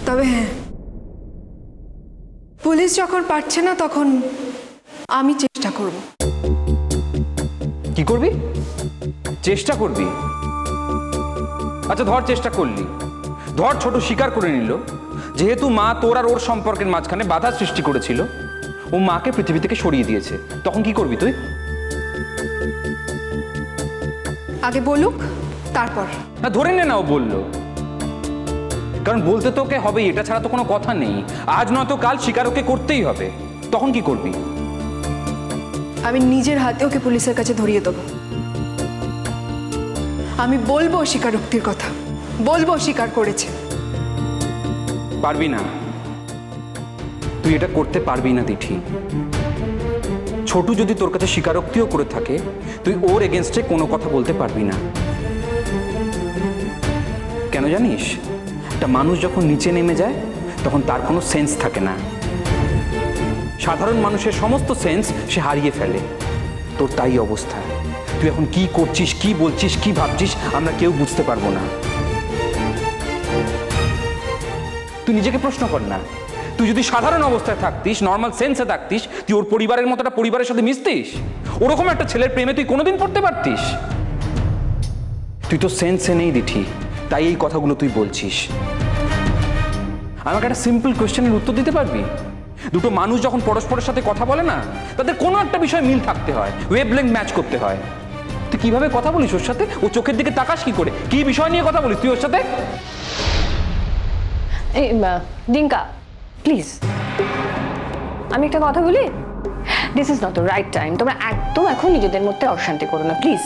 তবে হ্যাঁ, পুলিশ যখন পারছে না তখন আমি চেষ্টা করব। কি করবি? চেষ্টা করবি? আচ্ছা ধর চেষ্টা করলি, ধর ছোট স্বীকার করে নিল যেহেতু মা তোর আর ওর সম্পর্কের মাঝখানে বাধা সৃষ্টি করেছিল, ও মাকে পৃথিবী থেকে সরিয়ে দিয়েছে, তখন কি করবি তুই? আগে বলুক তারপর। না ধরে নে না ও বললো, কারণ বলতে তোকে হবে, এটা ছাড়া তো কোনো কথা নেই। আজ নয়তো কাল স্বীকার ওকে করতেই হবে, তখন কি করবি? আমি নিজের হাতে ওকে পুলিশের কাছে ধরিয়ে দেবো। আমি বলবো স্বীকারোক্তির কথা, বলবো স্বীকার করেছে। পারবি না, তুই এটা করতে পারবি না দিঠি। ছোটু যদি তোর কাছে স্বীকারোক্তিও করে থাকে, তুই ওর এগেনস্টে কোনো কথা বলতে পারবি না। কেন জানিস? একটা মানুষ যখন নিচে নেমে যায় তখন তার কোনো সেন্স থাকে না। সাধারণ মানুষের সমস্ত সেন্স সে হারিয়ে ফেলে। তোর তাই অবস্থা। তুই এখন কি করছিস, কি বলছিস, কি ভাবছিস, আমরা কেউ বুঝতে পারবো না। তুই নিজেকে প্রশ্ন কর না, তুই যদি সাধারণ অবস্থায় থাকতিস, নর্মাল সেন্সে থাকতিস, তুই ওর পরিবারের মতো একটা পরিবারের সাথে মিশতিস? ওরকম একটা ছেলের প্রেমে তুই কোনোদিন পড়তে পারতিস? তুই তো সেন্সে নেই দিঠি, তাই এই কথাগুলো তুই বলছিস। আমাকে একটা সিম্পল কোয়েশ্চেনের উত্তর দিতে পারবি? দুটো মানুষ যখন পরস্পরের সাথে কথা বলে না, তাদের কোনো একটা বিষয়ে মিল থাকতে হয়, ওয়েভলেন্থ ম্যাচ করতে হয়। তুই কিভাবে কথা বলিস ওর সাথে? ও চোখের দিকে তাকাস কি করে? কি বিষয় নিয়ে কথা বলিস তুই ওর সাথে? এই ডিঙ্কা প্লিজ, আমি একটা কথা বলি, this is not the right time. তোমরা একদম এখন নিজেদের মধ্যে অশান্তি করো না প্লিজ।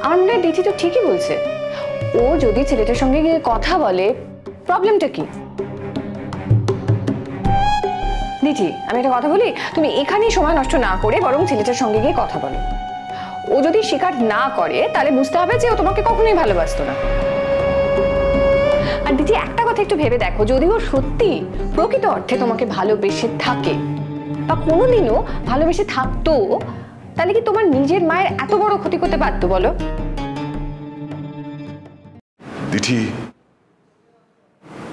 আমার মনে হয় দিঠি তো ঠিকই বলছে। ও যদি ছেলেটার সঙ্গে গিয়ে কথা বলে, প্রবলেমটা কি? দিঠি আমি একটা কথা বলি, তুমি এখানেই সময় নষ্ট না করে বরং ছেলেটার সঙ্গে গিয়ে কথা বলো। ও যদি স্বীকার না করে তাহলে বুঝতে হবে যে ও তোমাকে কখনোই ভালোবাসতো না। আর দিদি একটা কথা একটু ভেবে দেখো, যদি ও সত্যি প্রকৃত অর্থে তোমাকে ভালোবেসে থাকে বা কোনোদিনও ভালোবেসে থাকতো, তাহলে কি তোমার নিজের মায়ের এত বড় ক্ষতি করতে পারতো বলো? দিঠি,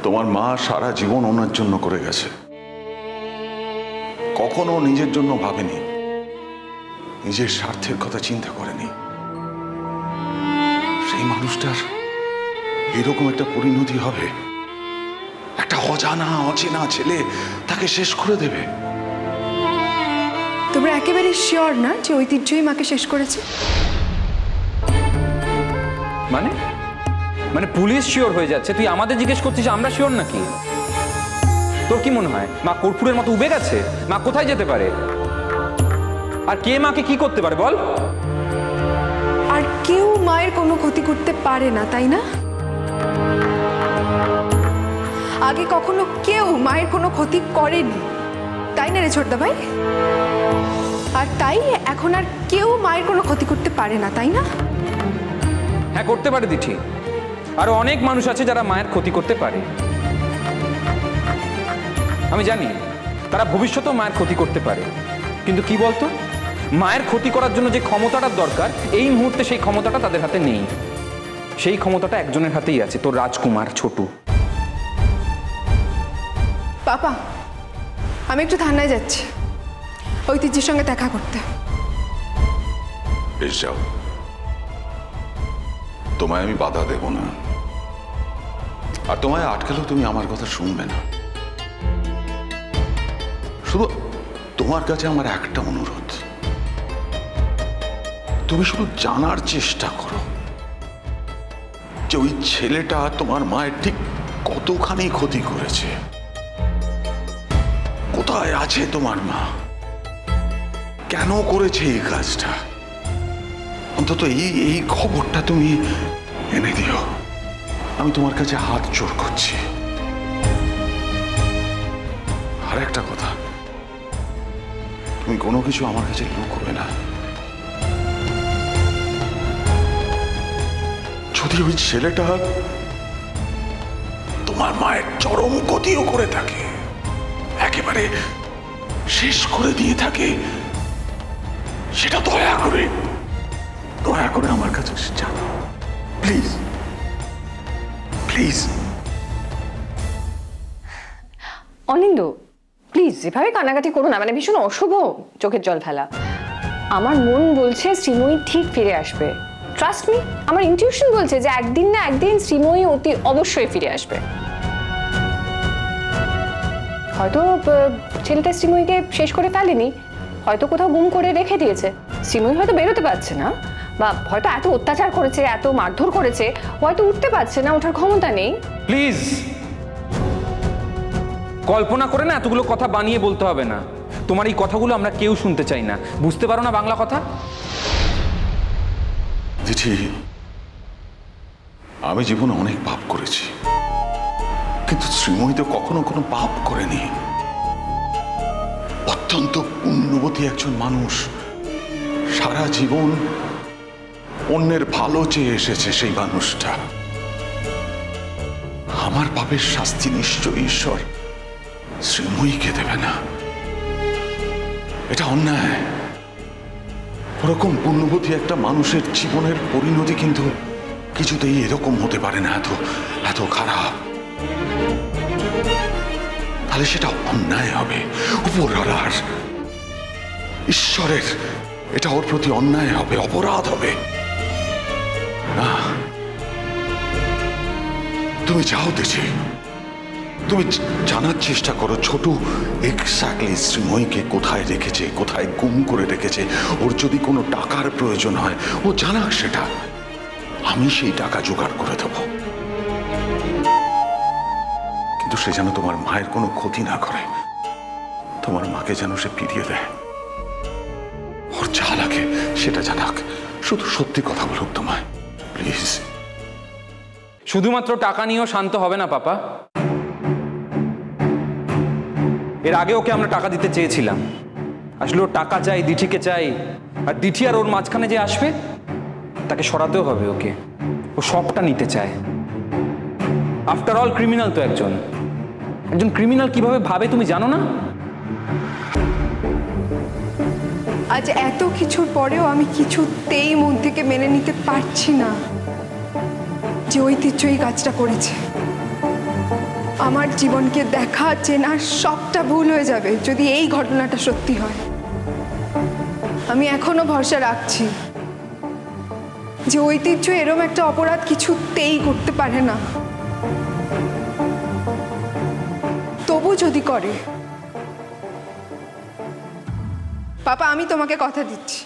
তোমার মা সারা জীবন ওনার জন্য করে গেছে, কখনো নিজের জন্য ভাবেনি, নিজের স্বার্থের কথা চিন্তা করেনি। সেই মানুষটার এরকম একটা পরিণতি হবে, একটা অজানা অচেনা ছেলে তাকে শেষ করে দেবে। তোমরা একেবারে শিওর না যে ঐতিহ্যই মাকে শেষ করেছে? মানে মানে পুলিশ শিওর হয়ে যাচ্ছে, তুই আমাদের জিজ্ঞেস করছিস আমরা শিওর নাকি? তোর কি মনে হয় মা কর্পূরের মতো উবে গেছে? মা কোথায় যেতে পারে? আর কে মাকে কি করতে পারে বল? আর কেউ মায়ের কোনো ক্ষতি করতে পারে না, তাই না? আগে কখনো কেউ মায়ের কোনো ক্ষতি করেনি, তাই না রে ছোটদা ভাই? আর তাই এখন আর কেউ মায়ের কোনো ক্ষতি করতে পারে না, তাই না? হ্যাঁ করতে পারে দিঠি, আরো অনেক মানুষ আছে যারা মায়ের ক্ষতি করতে পারে। আমি জানি তারা ভবিষ্যতেও মায়ের ক্ষতি করতে পারে, কিন্তু কি বলতো, মায়ের ক্ষতি করার জন্য যে ক্ষমতাটার দরকার এই মুহূর্তে সেই ক্ষমতাটা তাদের হাতে নেই। সেই ক্ষমতাটা একজনের হাতেই আছে, তোর রাজকুমার ছোটু। পাপা, আমি একটু থানায় যাচ্ছি ঐতিহ্যের সঙ্গে দেখা করতে। বেশ যাও, তোমায় আমি বাধা দেব না, আর তোমায় আটকালেও তুমি আমার কথা শুনবে না। শুধু তোমার কাছে আমার একটা অনুরোধ, তুমি শুধু জানার চেষ্টা করো যে ওই ছেলেটা তোমার মায়ের ঠিক কতখানি ক্ষতি করেছে, কোথায় আছে তোমার মা, কেন করেছে এই কাজটা। অন্তত এই খবরটা তুমি এনে দিও, আমি তোমার কাছে হাত জোর করছি। আর একটা কথা, তুমি কোনো কিছু আমার কাছে লুকোবে না। যদি ওই ছেলেটা তোমার মায়ের চরম ক্ষতিও করে থাকে, একেবারে শেষ করে দিয়ে থাকে, সেটা দয়া করে আমার কাছে জানো প্লিজ। প্লিজ। অনিন্দ, প্লিজ এভাবে কান্নাকাটি করো না, মানে ভীষণ অশুভ চোখের জল ফেলা। আমার মন বলছে শ্রীময়ী ঠিক ফিরে আসবে। ট্রাস্ট মি, আমার ইনটিউশন বলছে যে একদিন না একদিন শ্রীময়ী অতি অবশ্যই ফিরে আসবে। হয়তো ছেলেটা শ্রীময়ীকে শেষ করে ফেলেনি, হয়তো কোথাও গুম করে রেখে দিয়েছে। শ্রীময়ী হয়তো বেরোতে পারছে না, বা হয়তো এত অত্যাচার করেছে, এত মারধর করেছে, হয়তো উঠতে পারছে না, ওঠার ক্ষমতা নেই। প্লিজ কল্পনা করে না এতগুলো কথা বানিয়ে বলতে হবে না। তোমার এই কথাগুলো আমরা কেউ শুনতে চাই না। বুঝতে পারো না বাংলা কথা? দিঠি, আমি জীবনে অনেক পাপ করেছি, কিন্তু শ্রীময়ী তো কখনো কোনো পাপ করেনি। অত্যন্ত পুণ্যবতী একজন মানুষ, সারা জীবন অন্যের ভালো চেয়ে এসেছে সেই মানুষটা। আমার পাপের শাস্তি নিশ্চয়ই ঈশ্বর শ্রীময়ীকে দেবে না, এটা অন্যায়। ওরকম পুণ্যবতী একটা মানুষের জীবনের পরিণতি কিন্তু কিছুতেই এরকম হতে পারে না, এত এত খারাপ। তাহলে সেটা অন্যায় হবে, উপরওয়ালার ঈশ্বরের এটা ওর প্রতি অন্যায় হবে, অপরাধ হবে। না, তুমি যাও দেখি, তুমি জানার চেষ্টা করো ছোট এক্স্যাক্টলি শ্রীময়ীকে কোথায় রেখেছে, কোথায় গুম করে রেখেছে। ওর যদি কোনো টাকার প্রয়োজন হয় ও জানাক সেটা, আমি সেই টাকা জোগাড় করে দেব। কিন্তু সে যেন তোমার মায়ের কোনো ক্ষতি না করে, তোমার মাকে যেন সে ফিরিয়ে দেয়। ওর যা লাগে সেটা জানাক, শুধু সত্যি কথা বলুক তোমায়, প্লিজ। শুধুমাত্র টাকা নিয়েও শান্ত হবে না পাপা। এর আগে ওকে আমরা টাকা দিতে চেয়েছিলাম, আসলে ও টাকা চাই, দিঠিকে চাই, আর দিঠি আর ওর মাঝখানে যে আসবে তাকে সরাতেও হবে ওকে। ও সবটা নিতে চায়। আফটার অল ক্রিমিনাল তো একজন ক্রিমিনাল কিভাবে ভাবে তুমি জানো না? আজ এত কিছুর পরেও আমি কিছুতেই মন থেকে মেনে নিতে পারছি না যে ঐতিহ্য এই কাজটা করেছে। আমার জীবনকে দেখা চেনা সবটা ভুল হয়ে যাবে যদি এই ঘটনাটা সত্যি হয়। আমি এখনো ভরসা রাখছি যে ঐতিহ্য এরম একটা অপরাধ কিছুতেই করতে পারে না। তবু যদি করে, পাপা আমি তোমাকে কথা দিচ্ছি,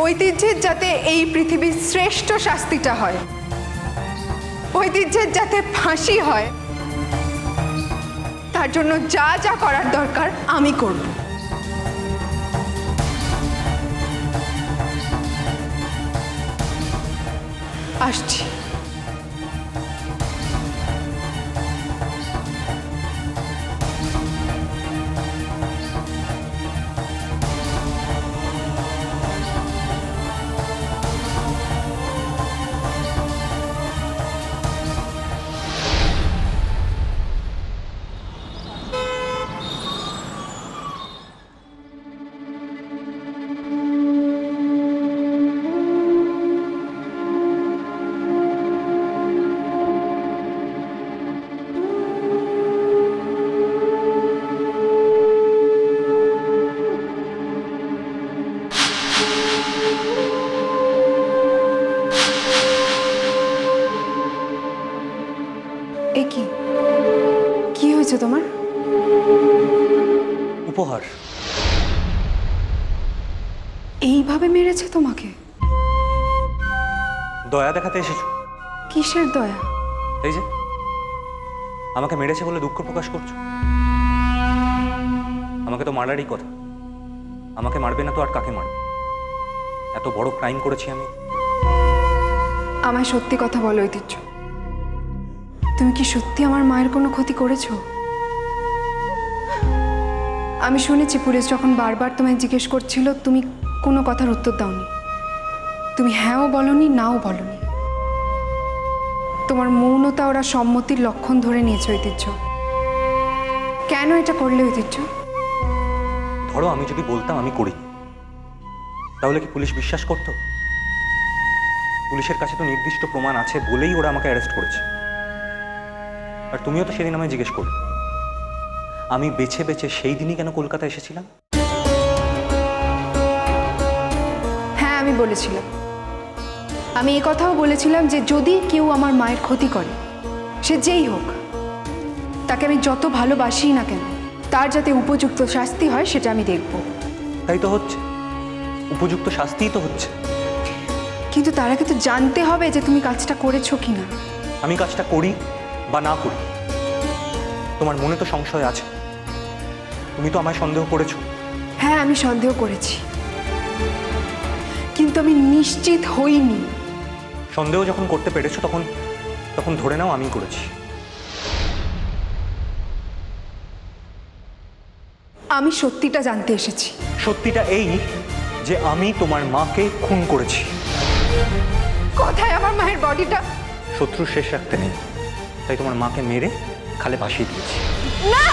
ঐতিহ্যের যাতে এই পৃথিবীর শ্রেষ্ঠ শাস্তিটা হয়, ঐতিহ্যের যাতে ফাঁসি হয়, তার জন্য যা যা করার দরকার আমি করব। আসছি। এ কি হয়েছে তোমার? উপহার। এইভাবে মেরেছে তোমাকে? দয়া দেখাতে এসেছো? কিসের দয়া? এই যে আমাকে মেরেছে বলে দুঃখ প্রকাশ করছো। আমাকে তো মারারই কথা, আমাকে মারবে না তো আর কাকে মারবে? এত বড় ক্রাইম করেছি আমি। আমায় সত্যি কথা বলো ঐতিহ্য, তুমি কি সত্যি আমার মায়ের কোনো ক্ষতি করেছো? আমি শুনেছি পুলিশ যখন বারবার তোমায় জিজ্ঞেস করছিল তুমি কোনো কথার উত্তর দাওনি। তুমি হ্যাঁও বলনি, নাও বলনি। তোমার মৌনতা ওরা সম্মতির লক্ষণ ধরে নিয়েছে ঐতিহ্য। কেন এটা করলে ঐতিহ্য? ধরো আমি যদি বলতাম আমি করি, তাহলে কি পুলিশ বিশ্বাস করতো? পুলিশের কাছে তো নির্দিষ্ট প্রমাণ আছে বলেই ওরা আমাকে অ্যারেস্ট করেছে। আর তুমিও তো সেদিন আমায় জিজ্ঞেস করলে আমি বেছে বেছে সেই দিনই কেন কলকাতা এসেছিলাম। হ্যাঁ, আমি বলেছিলাম। আমি এ কথাও বলেছিলাম যে যদি কেউ আমার মায়ের ক্ষতি করে, সে যেই হোক, তাকে আমি যত ভালোবাসি না কেন, তার যাতে উপযুক্ত শাস্তি হয় সেটা আমি দেখব। তাই তো হচ্ছে, উপযুক্ত শাস্তিই তো হচ্ছে। কিন্তু তার আগে তো জানতে হবে যে তুমি কাজটা করেছো কিনা। আমি কাজটা করি বা না করি, তোমার মনে তো সংশয় আছে। তুমি তো আমায় সন্দেহ করেছো। হ্যাঁ, আমি সন্দেহ করেছি, কিন্তু আমি নিশ্চিত হইনি। সন্দেহ যখন করতে পেরেছো তখন তখন ধরে নাও আমি করেছি। আমি সত্যিটা জানতে এসেছি। সত্যিটা এই যে আমি তোমার মাকে খুন করেছি। কোথায় আমার মায়ের বডিটা? শত্রু শেষ রাখতে নেই, তাই তোমার মাকে মেরে খালে ভাসিয়ে দিয়েছি। না!